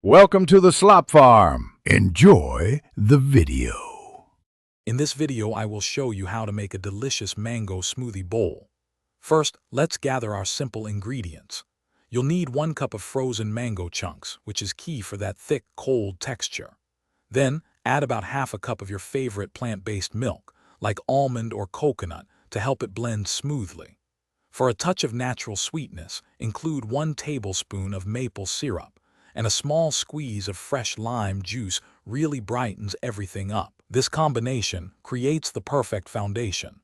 Welcome to the Slop Farm. Enjoy the video. In this video, I will show you how to make a delicious mango smoothie bowl. First, let's gather our simple ingredients. You'll need 1 cup of frozen mango chunks, which is key for that thick, cold texture. Then, add about half a cup of your favorite plant-based milk, like almond or coconut, to help it blend smoothly. For a touch of natural sweetness, include 1 tablespoon of maple syrup, and a small squeeze of fresh lime juice really brightens everything up. This combination creates the perfect foundation.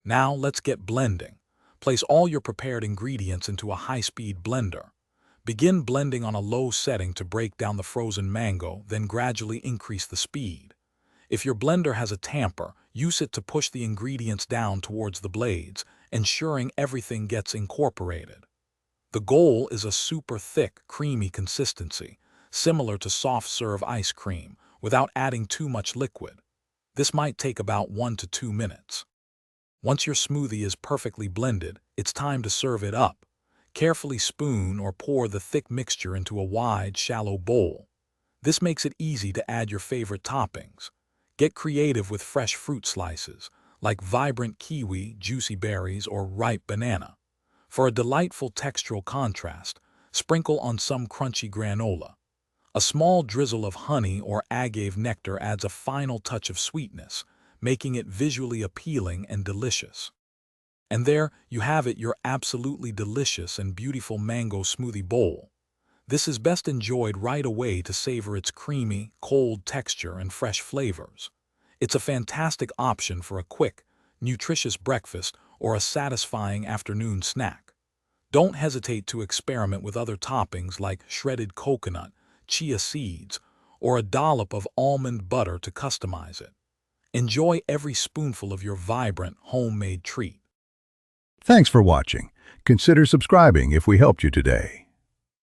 Now let's get blending. Place all your prepared ingredients into a high-speed blender. Begin blending on a low setting to break down the frozen mango, then gradually increase the speed. If your blender has a tamper, use it to push the ingredients down towards the blades, ensuring everything gets incorporated. The goal is a super thick, creamy consistency, similar to soft-serve ice cream, without adding too much liquid. This might take about 1 to 2 minutes. Once your smoothie is perfectly blended, it's time to serve it up. Carefully spoon or pour the thick mixture into a wide, shallow bowl. This makes it easy to add your favorite toppings. Get creative with fresh fruit slices, like vibrant kiwi, juicy berries, or ripe banana. For a delightful textural contrast, sprinkle on some crunchy granola. A small drizzle of honey or agave nectar adds a final touch of sweetness, making it visually appealing and delicious. And there you have it, your absolutely delicious and beautiful mango smoothie bowl. This is best enjoyed right away to savor its creamy, cold texture and fresh flavors. It's a fantastic option for a quick, nutritious breakfast or a satisfying afternoon snack. Don't hesitate to experiment with other toppings like shredded coconut, chia seeds, or a dollop of almond butter to customize it. Enjoy every spoonful of your vibrant, homemade treat. Thanks for watching. Consider subscribing if we helped you today.